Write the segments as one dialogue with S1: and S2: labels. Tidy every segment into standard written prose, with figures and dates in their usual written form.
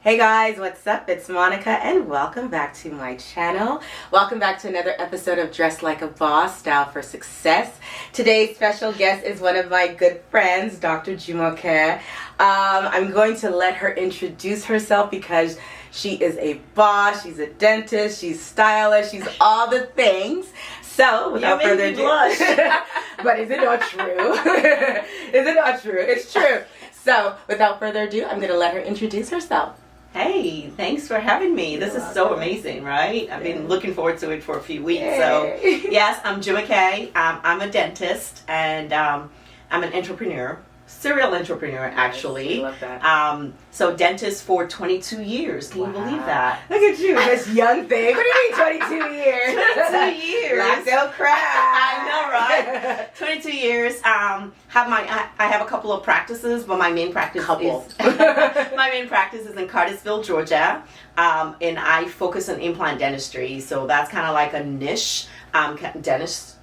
S1: Hey guys, what's up? It's Monica and welcome back to my channel. Welcome back to another episode of Dress Like a Boss, Style for Success. Today's special guest is one of my good friends, Dr. Jumoke. I'm going to let her introduce herself because she is a boss, she's a dentist, she's stylish, she's all the things. So, without further ado, but is it not true? Is it not true? It's true. So, without further ado, I'm going to let her introduce herself.
S2: Hey, thanks for having me. This is so amazing, right? I've been looking forward to it for a few weeks.
S1: Yay.
S2: So, yes, I'm Jumoke. I'm a dentist and I'm an entrepreneur, serial entrepreneur, actually.
S1: I love that.
S2: So, dentist for 22 years. Can you believe that?
S1: Look at you, this young thing. What do you mean 22 years?
S2: 22 years.
S1: Black don't cry.
S2: I know, right? 22 years. I have a couple of practices, but my main practice is in Cartersville, Georgia, and I focus on implant dentistry. So that's kind of like a niche dentist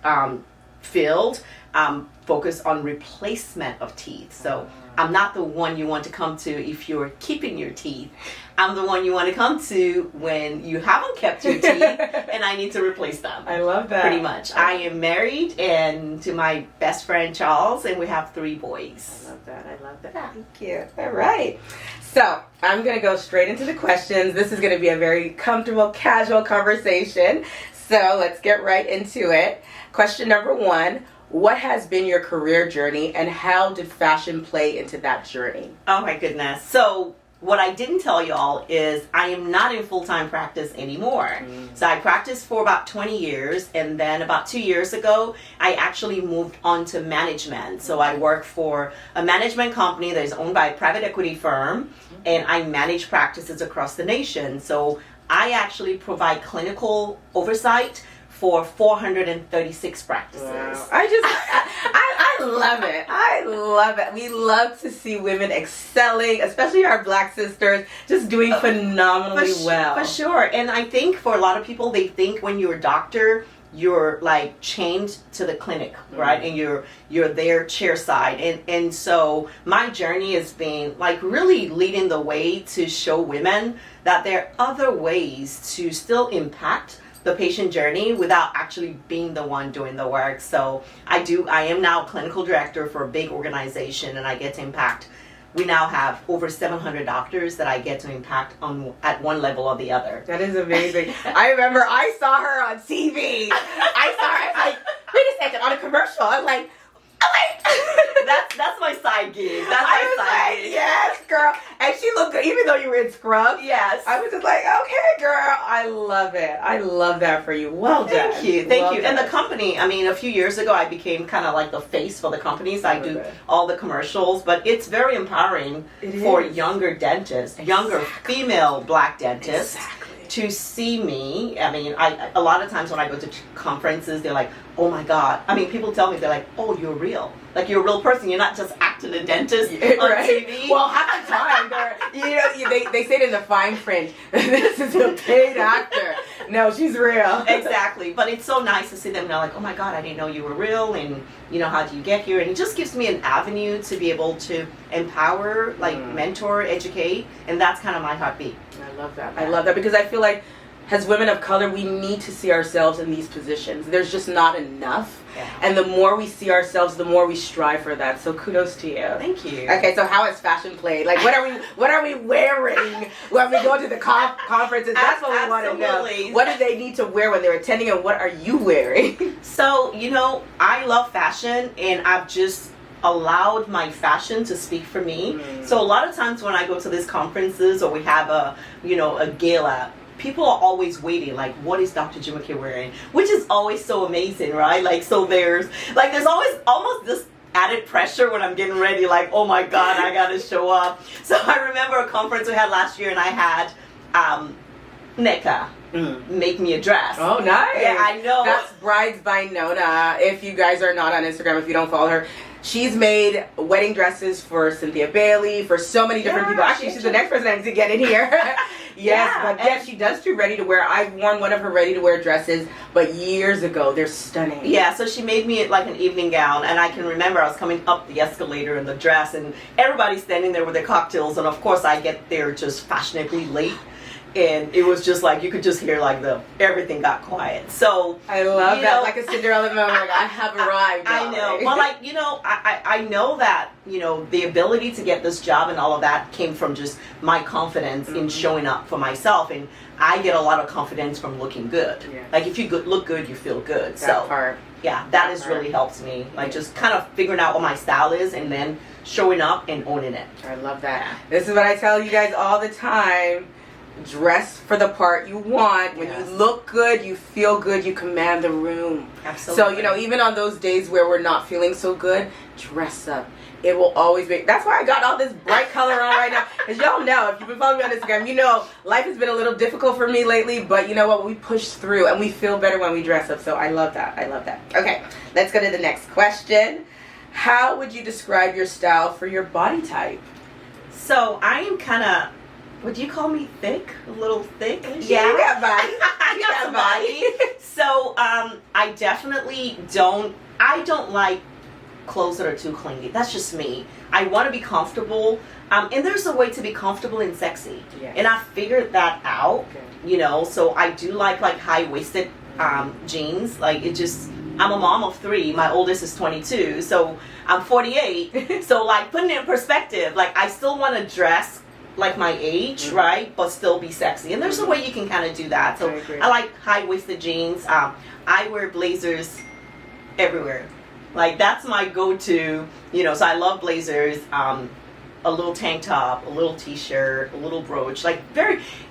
S2: field. Focus on replacement of teeth. So I'm not the one you want to come to if you're keeping your teeth. I'm the one you want to come to when you haven't kept your teeth and I need to replace them.
S1: I love that.
S2: Pretty much. I am married and to my best friend Charles, and we have 3 boys.
S1: I love that. I love that. Thank you. All right. So I'm going to go straight into the questions. This is going to be a very comfortable, casual conversation. So let's get right into it. Question number 1. What has been your career journey and how did fashion play into that journey?
S2: Oh my goodness. So what I didn't tell y'all is I am not in full-time practice anymore. So I practiced for about 20 years and then about 2 years ago I actually moved on to management. So I work for a management company that is owned by a private equity firm and I manage practices across the nation. So I actually provide clinical oversight for 436 practices.
S1: Wow. I love it. I love it. We love to see women excelling, especially our black sisters, just doing phenomenally well.
S2: For sure. And I think for a lot of people, they think when you're a doctor, you're like chained to the clinic, right? And you're there chair side. And so my journey has been like really leading the way to show women that there are other ways to still impact the patient journey without actually being the one doing the work. So I am now clinical director for a big organization and I get to impact. We now have over 700 doctors that I get to impact at one level or the other.
S1: That is amazing. I remember I saw her on TV. I saw her, I was like, wait a second, on a commercial. I was like, oh wait.
S2: That's my side gig.
S1: Yes, girl. And she looked good, even though you were in scrubs.
S2: Yes.
S1: I was just like, okay, girl. I love it. I love that for you. Well done.
S2: Thank you. And the company, I mean, a few years ago, I became kind of like the face for the company. So I do all the commercials, but it's very empowering for younger dentists, younger female black dentists. To see me. I mean, a lot of times when I go to conferences, they're like, oh my God. I mean, people tell me, they're like, oh, you're real. Like, you're a real person. You're not just acting a dentist on TV.
S1: Well, half the time, they say it in the fine print, this is a paid actor. No, she's real.
S2: Exactly. But it's so nice to see them now like, oh my God, I didn't know you were real. And, you know, how do you get here? And it just gives me an avenue to be able to empower, like mentor, educate. And that's kind of my heartbeat.
S1: I love that. I love that because I feel like as women of color, we need to see ourselves in these positions. There's just not enough. Yeah. And the more we see ourselves, the more we strive for that. So kudos to you.
S2: Thank you.
S1: Okay, so how has fashion played? Like, what are we wearing when we go to the conferences? That's what we want to know. What do they need to wear when they're attending, and what are you wearing?
S2: So, you know, I love fashion, and I've just allowed my fashion to speak for me. So a lot of times when I go to these conferences or we have a gala, people are always waiting, like, what is Dr. Jumoke wearing? Which is always so amazing, right? Like, so there's always almost this added pressure when I'm getting ready, like, oh my God, I gotta show up. So I remember a conference we had last year and I had NECA make me a dress.
S1: Oh, nice.
S2: Yeah, I know.
S1: That's Brides by Nona. If you guys are not on Instagram, if you don't follow her, she's made wedding dresses for Cynthia Bailey, for so many different people. Actually, she's the next person to get in here. But yeah, she does do ready to wear. I've worn one of her ready to wear dresses, but years ago. They're stunning.
S2: Yeah, so she made me like an evening gown, and I can remember I was coming up the escalator in the dress, and everybody's standing there with their cocktails, and of course I get there just fashionably late. And it was just like, you could just hear like everything got quiet. So
S1: I love that, like a Cinderella moment. Like, I have arrived.
S2: I know. But like, I know that, the ability to get this job and all of that came from just my confidence in showing up for myself. And I get a lot of confidence from looking good. Yeah. Like if you look good, you feel good.
S1: That part.
S2: Yeah, that has really helped me. Like just kind of figuring out what my style is and then showing up and owning it.
S1: I love that. This is what I tell you guys all the time. Dress for the part you want. When you look good, you feel good, you command the room.
S2: Absolutely.
S1: So, even on those days where we're not feeling so good, dress up. It will always be. That's why I got all this bright color on right now. As y'all know, if you've been following me on Instagram, life has been a little difficult for me lately, but you know what? We push through and we feel better when we dress up. So I love that. I love that. Okay, let's go to the next question. How would you describe your style for your body type?
S2: So I am kind of, would you call me thick? A little thick?
S1: Yeah, you got body.
S2: I got some body. So I definitely don't like clothes that are too clingy. That's just me. I want to be comfortable. And there's a way to be comfortable and sexy. Yes. And I figured that out. Okay. So I do like high-waisted jeans. Like I'm a mom of 3. My oldest is 22. So I'm 48. So like putting it in perspective, like I still want to dress like my age, right? But still be sexy. And there's a way you can kind of do that. So I like high-waisted jeans. I wear blazers everywhere. Like that's my go-to, so I love blazers, a little tank top, a little t-shirt, a little brooch. Like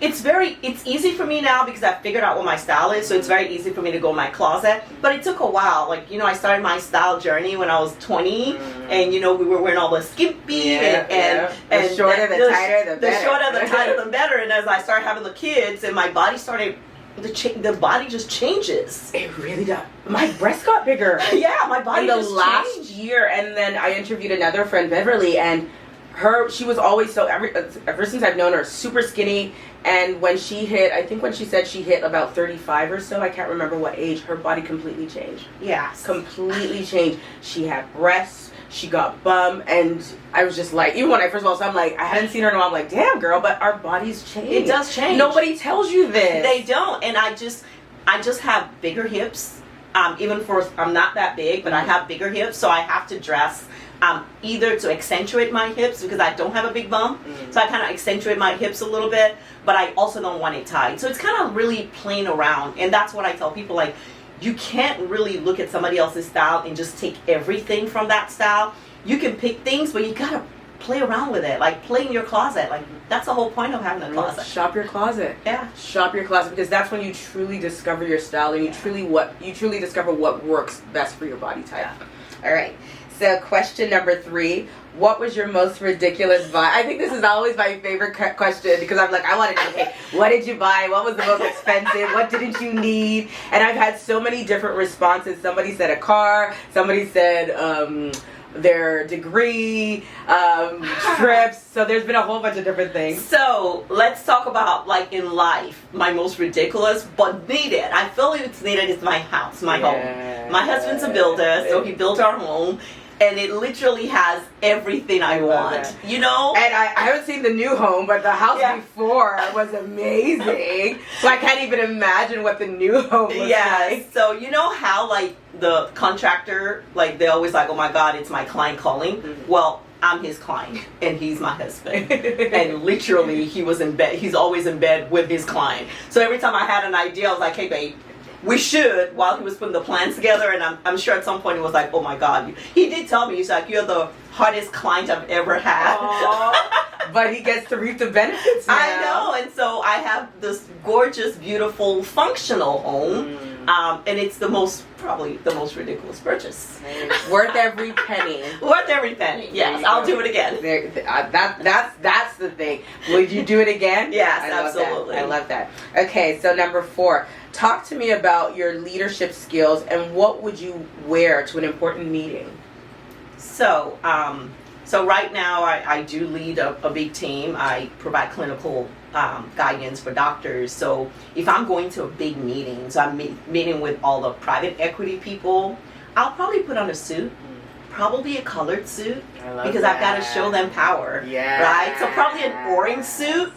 S2: it's easy for me now because I figured out what my style is. So it's very easy for me to go in my closet. But it took a while. Like, I started my style journey when I was 20 and, we were wearing all the skimpy and
S1: the shorter, the tighter, the better.
S2: The shorter, the tighter, the better. And as I started having the kids and my body started, the body just changes.
S1: It really does. My breasts got bigger.
S2: Yeah, my body
S1: in the last year. And then I interviewed another friend, Beverly, and she was always ever since I've known her, super skinny. And when she said she hit about 35 or so, I can't remember what age, her body completely changed.
S2: Yes.
S1: Completely changed. She had breasts. She got bum, and I was just like, even when I first of all, so I'm like, I hadn't seen her in a while. I'm like, damn, girl, but our bodies change.
S2: It does change.
S1: Nobody tells you this.
S2: They don't, and I just have bigger hips. I'm not that big, but I have bigger hips, so I have to dress either to accentuate my hips because I don't have a big bum, so I kind of accentuate my hips a little bit, but I also don't want it tight. So it's kind of really playing around, and that's what I tell people, like, you can't really look at somebody else's style and just take everything from that style. You can pick things, but you gotta play around with it. Like play in your closet. Like that's the whole point of having a closet.
S1: Shop your closet.
S2: Yeah.
S1: Shop your closet because that's when you truly discover your style and you truly discover what works best for your body type. Yeah. All right. So question number 3. What was your most ridiculous buy? I think this is always my favorite question because I'm like, I want to know, okay, what did you buy? What was the most expensive? What didn't you need? And I've had so many different responses. Somebody said a car. Somebody said their degree, trips. So there's been a whole bunch of different things.
S2: So let's talk about, like, in life, my most ridiculous but needed. I feel it's needed is my house, my home. My husband's a builder, so he built our home. And it literally has everything I want, And
S1: I haven't seen the new home, but the house before was amazing. So I can't even imagine what the new home looks like.
S2: So you know how, like, the contractor, like, they always like, oh my God, it's my client calling. Mm-hmm. Well, I'm his client, and he's my husband. And literally, he was in bed. He's always in bed with his client. So every time I had an idea, I was like, hey, babe, we should, while he was putting the plans together, and I'm sure at some point he was like, oh my God. He did tell me, he's like, you're the hardest client I've ever had.
S1: But he gets to reap the benefits now.
S2: I know, and so I have this gorgeous, beautiful, functional home, and it's probably the most ridiculous purchase.
S1: Worth every penny.
S2: Worth every penny, yes. I'll do it again.
S1: That's the thing. Would you do it again?
S2: Yes, absolutely.
S1: I love that. Okay, so number 4. Talk to me about your leadership skills and what would you wear to an important meeting?
S2: So, So right now I do lead a big team. I provide clinical guidance for doctors. So if I'm going to a big meeting, so I'm meeting with all the private equity people, I'll probably put on a suit, probably a colored suit, because I've got to show them power.
S1: Yeah.
S2: Right? So probably an orange suit,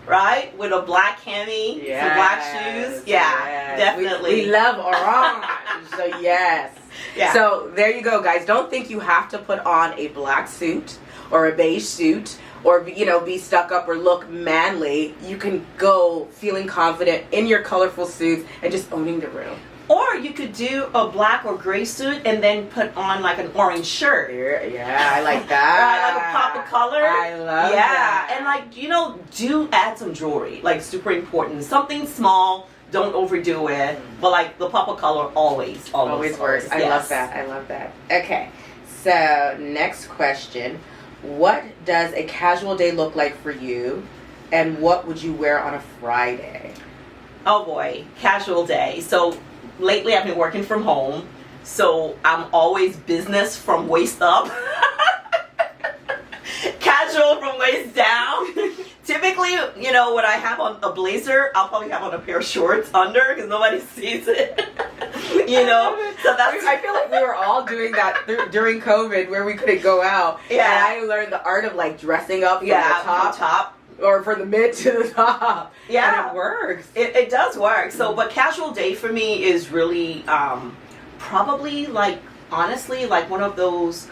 S2: right? With a black cami, some black shoes. Yeah, definitely.
S1: We love orange. So yes.
S2: Yeah.
S1: So there you go, guys. Don't think you have to put on a black suit or a beige suit or, you know, be stuck up or look manly. You can go feeling confident in your colorful suits and just owning the room.
S2: Or you could do a black or gray suit and then put on like an orange shirt.
S1: Yeah, I like that.
S2: Right, like a pop of color.
S1: I love that.
S2: Yeah, and like, you know, do add some jewelry. Like, super important. Something small. Don't overdo it. But like the pop of color always
S1: works. I love that. I love that. Okay. So next question. What does a casual day look like for you? And what would you wear on a Friday?
S2: Oh boy, casual day. So lately I've been working from home. So I'm always business from waist up. Casual from waist down. Typically, you know, when I have on a blazer, I'll probably have on a pair of shorts under because nobody sees it. You know, so that's.
S1: I feel like we were all doing that during COVID, where we couldn't go out.
S2: Yeah.
S1: And I learned the art of like dressing up from the
S2: from
S1: top, or from the mid to the top.
S2: Yeah,
S1: and it works.
S2: It does work. So, but casual day for me is really probably like, honestly, like one of those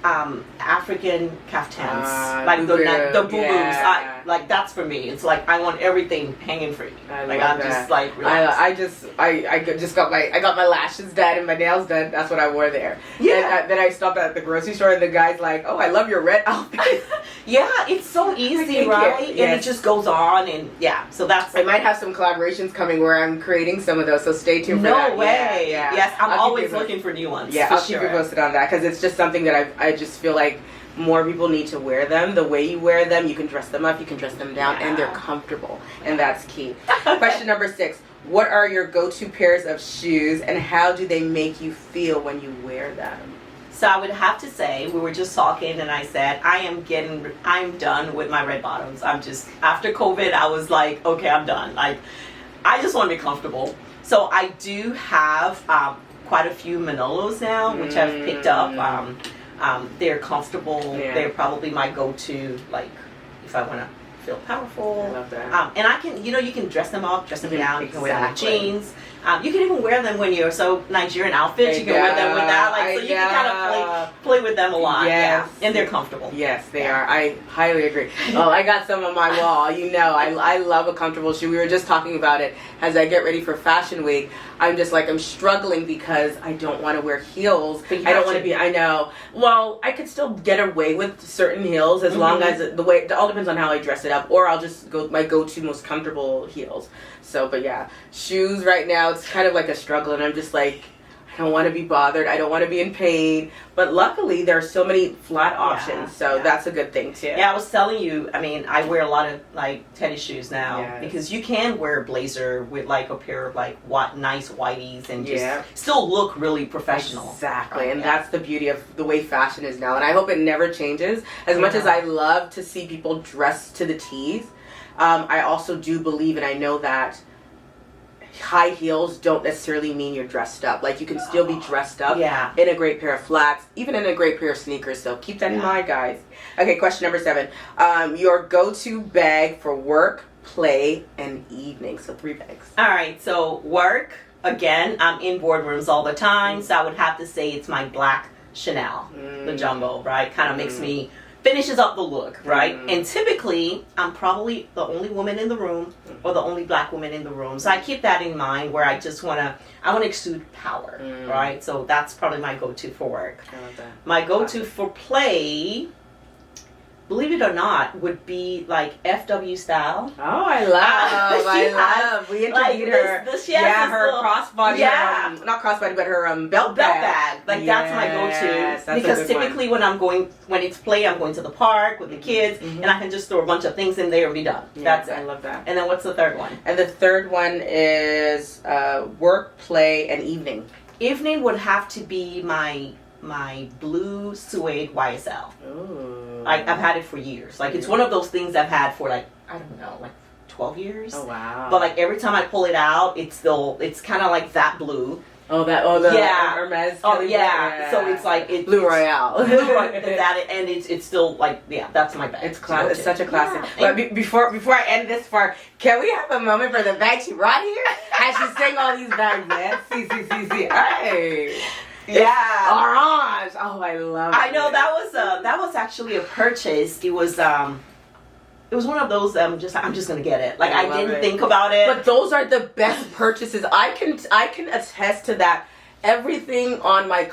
S2: African kaftans, like the boo-boos.
S1: Yeah.
S2: Like that's for me. It's like I want everything hanging free.
S1: I
S2: just like relaxed.
S1: I just got my lashes done and my nails done. That's what I wore there.
S2: Yeah.
S1: And then I stopped at the grocery store and the guy's like, "Oh, I love your red outfit."
S2: Yeah, it's so easy, right?
S1: Yes.
S2: And it just goes on, and yeah. So that's.
S1: I might have some collaborations coming where I'm creating some of those. So stay tuned for that.
S2: No way.
S1: Yeah.
S2: Yes, I'm always looking for new ones.
S1: Yeah,
S2: for
S1: I'll
S2: sure.
S1: keep you posted on that because it's just something that I just feel like more people need to wear them. The way you wear them, you can dress them up, you can dress them down, and they're comfortable, and that's key. Question number 6. What are your go-to pairs of shoes, and how do they make you feel when you wear them?
S2: So I would have to say, we were just talking and I said, I'm done with my red bottoms. After COVID, I was like, okay, I'm done. Like, I just want to be comfortable. So I do have quite a few Manolos now, which I've picked up. They're comfortable.
S1: Yeah.
S2: They're probably my go-to, like, if I want to feel powerful.
S1: I love that.
S2: And I can, you can dress them up, dress them down. You can wear them with
S1: Exactly.
S2: jeans. You can even wear them when you're Nigerian outfits. You can wear them with that. Like, so you can kind of play with them a lot.
S1: Yes.
S2: Yeah. And they're comfortable.
S1: Yes, they are. I highly agree. Oh, I got some on my wall. You know, I love a comfortable shoe. We were just talking about it as I get ready for Fashion Week. I'm just like, I'm struggling because I don't want to wear heels. I don't want to be, I know. Well, I could still get away with certain heels as long as it all depends on how I dress it up, or I'll just go my go-to most comfortable heels. So, but yeah, shoes right now, it's kind of like a struggle, and I'm just like, I don't want to be bothered. I don't want to be in pain. But luckily, there are so many flat options, so that's a good thing too.
S2: Yeah, I was telling you, I mean, I wear a lot of like tennis shoes now because you can wear a blazer with like a pair of like nice whiteys and just still look really professional.
S1: Exactly, and that's the beauty of the way fashion is now. And I hope it never changes. As much as I love to see people dressed to the T's, I also do believe, and I know that high heels don't necessarily mean you're dressed up. Like, you can still be dressed up in a great pair of flats, even in a great pair of sneakers. So keep that in mind, guys. Okay, question number 7. Your go-to bag for work, play, and evening. So 3 bags.
S2: All right, so work, again, I'm in boardrooms all the time, so I would have to say it's my black Chanel, the jumbo, right? Kind of makes me, finishes up the look, right? And typically, I'm probably the only woman in the room or the only black woman in the room. So I keep that in mind where I just want to exude power, right? So that's probably my go-to for work.
S1: I love that.
S2: My go-to for play, believe it or not, would be like FW style.
S1: Oh, I love. We interviewed her. Her crossbody. Not crossbody, but her belt bag.
S2: Like, that's my go-to. Because typically when it's play, I'm going to the park with the kids, and I can just throw a bunch of things in there and be done. That's it.
S1: I love that.
S2: And then what's the third one?
S1: And the third one is work, play, and evening.
S2: Evening would have to be my my blue suede YSL.
S1: Ooh.
S2: I've had it for years. Like, it's one of those things I've had for, like, I don't know, like 12 years.
S1: Oh, wow.
S2: But, like, every time I pull it out, it's kind of like that blue.
S1: The
S2: yeah.
S1: Hermes.
S2: Oh, yeah. So it's like
S1: Blue Royale.
S2: and it's still like, yeah, that's my bag.
S1: It's classic. It's such a classic.
S2: Yeah.
S1: But before I end this part, can we have a moment for the bag she brought here? And she's saying all these bags, man. See. Hey.
S2: Yeah.
S1: Orange. Oh, I love it.
S2: I know that was actually a purchase. It was one of those I'm just gonna get it. Like, I didn't think about it.
S1: But those are the best purchases. I can attest to that. Everything on my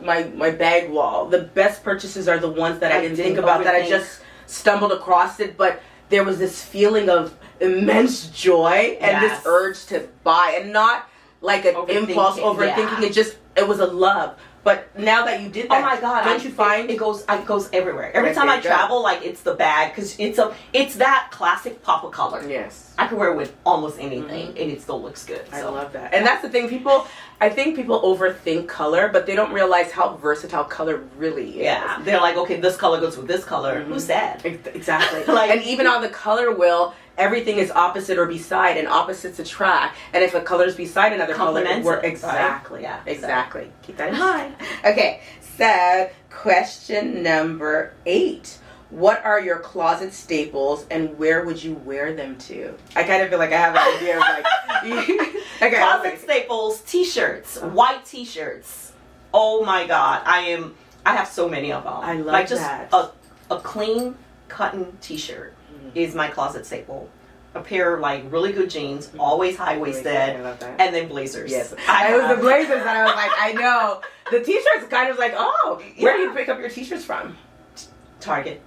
S1: my bag wall, the best purchases are the ones that I didn't think about, that I just stumbled across it, but there was this feeling of immense joy and this urge to buy, and not like an impulse overthinking.
S2: Yeah.
S1: It was a love. But now that you did that,
S2: oh my God!
S1: don't you find
S2: it goes everywhere? Every time I travel, like, it's the bag, because it's that classic pop of color.
S1: Yes,
S2: I could wear it with almost anything, and it still looks good.
S1: I love that, and that's the thing. I think people overthink color, but they don't realize how versatile color really is.
S2: Yeah, they're like, okay, this color goes with this color. Who said?
S1: Exactly. And even on the color wheel, everything is opposite or beside, and opposites attract. And if a color is beside another color, it works. Exactly.
S2: Right? Yeah.
S1: Exactly. Keep that in mind. Okay. So, question number 8. What are your closet staples, and where would you wear them to? I kind of feel like I have an idea of, like... Okay,
S2: closet staples, T-shirts, white T-shirts. Oh my God. I have so many of them.
S1: I love
S2: like, just
S1: that.
S2: A clean cotton T-shirt is my closet staple. A pair of, like, really good jeans, always high-waisted, and then blazers.
S1: Yes. It was the blazers that I was like, I know. The T-shirts kind of like, where do you pick up your T-shirts from? Target.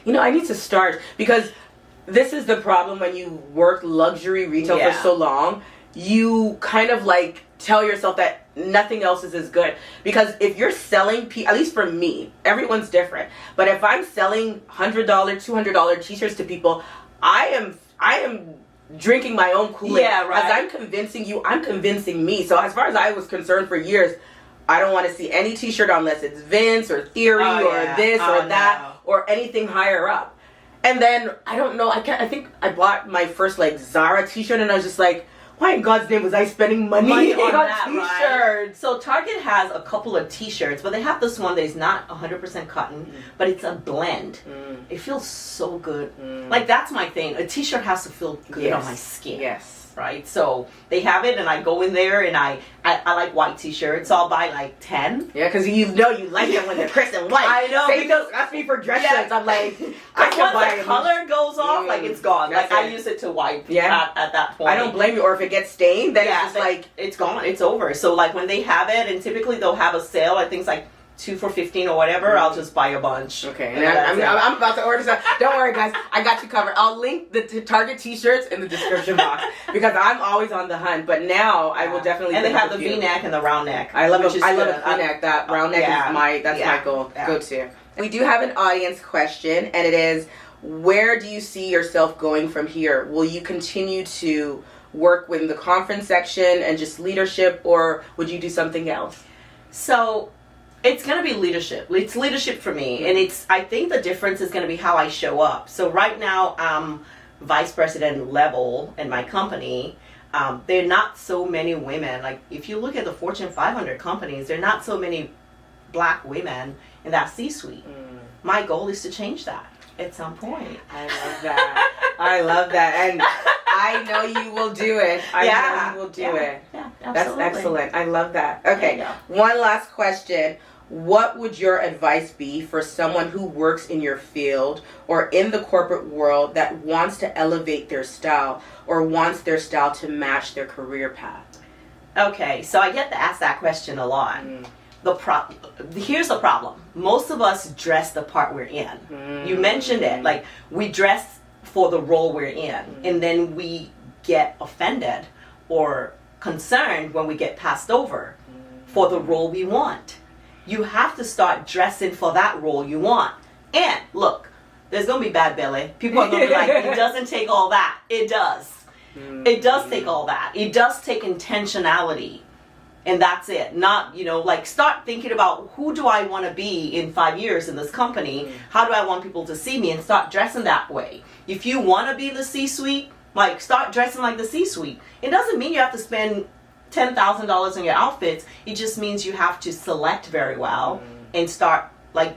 S1: You know, I need to start, because this is the problem when you work luxury retail for so long. You kind of like tell yourself that nothing else is as good, because if you're selling, at least for me, everyone's different, but if I'm selling $100, $200 T-shirts to people, I am drinking my own Kool-Aid.
S2: Yeah, right.
S1: As I'm convincing you, I'm convincing me. So as far as I was concerned for years, I don't want to see any T-shirt unless it's Vince or Theory or this or that or anything higher up. And then I don't know. I think I bought my first like Zara T-shirt, and I was just like, why in God's name was I spending money on that T-shirts?
S2: Right? So Target has a couple of T-shirts, but they have this one that is not 100% cotton, but it's a blend. It feels so good. Like, that's my thing. A T-shirt has to feel good on my skin.
S1: Yes.
S2: Right? So they have it, and I go in there, and I like white T-shirts, so I'll buy like 10.
S1: Yeah, because you know you like them when they're crisp and white.
S2: I know.
S1: Because ask me for dress shirts. I'm like, I can
S2: once
S1: buy
S2: the color goes off, like, it's gone. Like, I use it to wipe at that point.
S1: I don't blame you. Or if it gets stained, then it's just like,
S2: it's gone. It's over. So, like, when they have it, and typically they'll have a sale, I think it's like 2 for $15 or whatever, I'll just buy a bunch.
S1: Okay, and I'm about to order some. Don't worry, guys, I got you covered. I'll link the Target T-shirts in the description box, because I'm always on the hunt. But now I will definitely.
S2: And they have the V-neck and the round neck.
S1: I love a V-neck. That round neck is my go-to. We do have an audience question, and it is: where do you see yourself going from here? Will you continue to work with the conference section and just leadership, or would you do something else?
S2: So, it's going to be leadership. It's leadership for me. And I think the difference is going to be how I show up. So right now, I'm vice president level in my company. There are not so many women. Like, if you look at the Fortune 500 companies, there are not so many black women in that C-suite. My goal is to change that at some point.
S1: I love that. I love that. And I know you will do it. I know you will do it.
S2: Yeah,
S1: that's excellent. I love that. Okay, one last question. What would your advice be for someone who works in your field or in the corporate world that wants to elevate their style or wants their style to match their career path?
S2: Okay, so I get to ask that question a lot. Here's the problem. Most of us dress the part we're in. You mentioned it. Like, we dress for the role we're in, and then we get offended or concerned when we get passed over for the role we want. You have to start dressing for that role you want. And look, there's going to be bad belly. People are going to be like, it doesn't take all that. It does. It does take all that. It does take intentionality And that's it. Not, like start thinking about who do I want to be in 5 years in this company? How do I want people to see me? And start dressing that way. If you want to be the C-suite, like start dressing like the C-suite. It doesn't mean you have to spend $10,000 on your outfits. It just means you have to select very well and start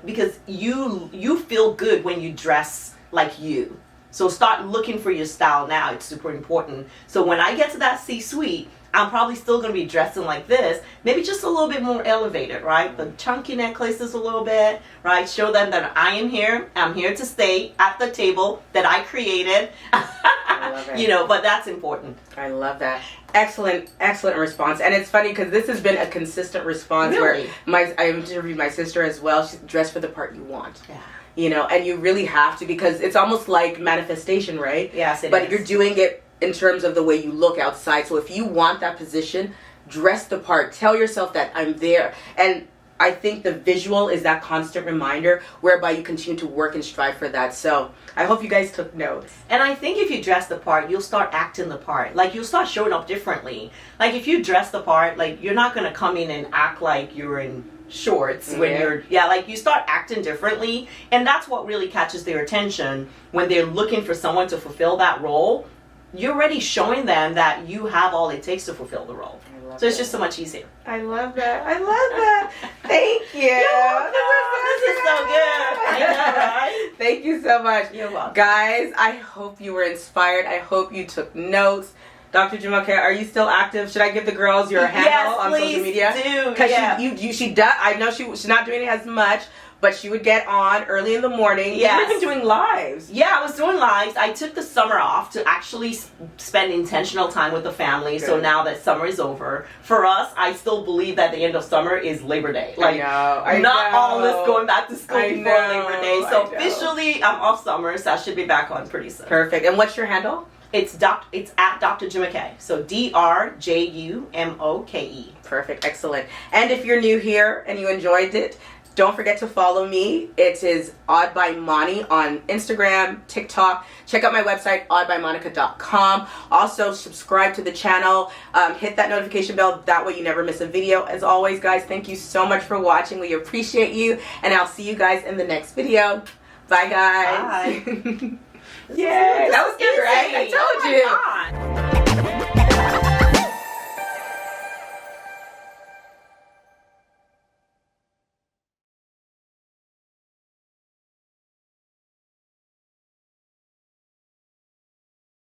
S2: because you feel good when you dress like you. So start looking for your style now. It's super important. So when I get to that C-suite, I'm probably still going to be dressing like this, maybe just a little bit more elevated, right? The chunky necklaces a little bit, right? Show them that I am here. I'm here to stay at the table that I created.
S1: I love it.
S2: But that's important.
S1: I love that. Excellent response. And it's funny because this has been a consistent response
S2: Really?
S1: where I interviewed my sister as well. She's dressed for the part you want.
S2: Yeah.
S1: And you really have to, because it's almost like manifestation, right?
S2: Yes, it is.
S1: But you're doing it in terms of the way you look outside. So if you want that position, dress the part. Tell yourself that I'm there. And I think the visual is that constant reminder whereby you continue to work and strive for that. So I hope you guys took notes.
S2: And I think if you dress the part, you'll start acting the part. Like you'll start showing up differently. Like if you dress the part, like you're not going to come in and act like you're in shorts when like you start acting differently. And that's what really catches their attention when they're looking for someone to fulfill that role. You're already showing them that you have all it takes to fulfill the role. So it's just so much easier.
S1: I love that. Thank you.
S2: This is so good. I know, right?
S1: Thank you so much.
S2: You're welcome.
S1: Guys, I hope you were inspired. I hope you took notes. Dr. Jumoke, are you still active? Should I give the girls your handle on social media?
S2: Yes, please do.
S1: Because she does. I know she's not doing it as much, but she would get on early in the morning.
S2: Yes.
S1: You've been doing lives.
S2: Yeah, I was doing lives. I took the summer off to actually spend intentional time with the family. Good. So now that summer is over, for us, I still believe that the end of summer is Labor Day. Like,
S1: I
S2: not
S1: know.
S2: all this going back to school before Labor Day. So officially, I'm off summer, so I should be back on pretty soon.
S1: Perfect. And what's your handle?
S2: It's at Dr. Jumoke. So DrJumoke.
S1: Perfect. Excellent. And if you're new here and you enjoyed it, don't forget to follow me. It is Odd by Moni on Instagram, TikTok. Check out my website, oddbymonica.com. Also, subscribe to the channel. Hit that notification bell. That way you never miss a video. As always, guys, thank you so much for watching. We appreciate you. And I'll see you guys in the next video. Bye, guys.
S2: Bye.
S1: Yeah, that was good, right? I told you.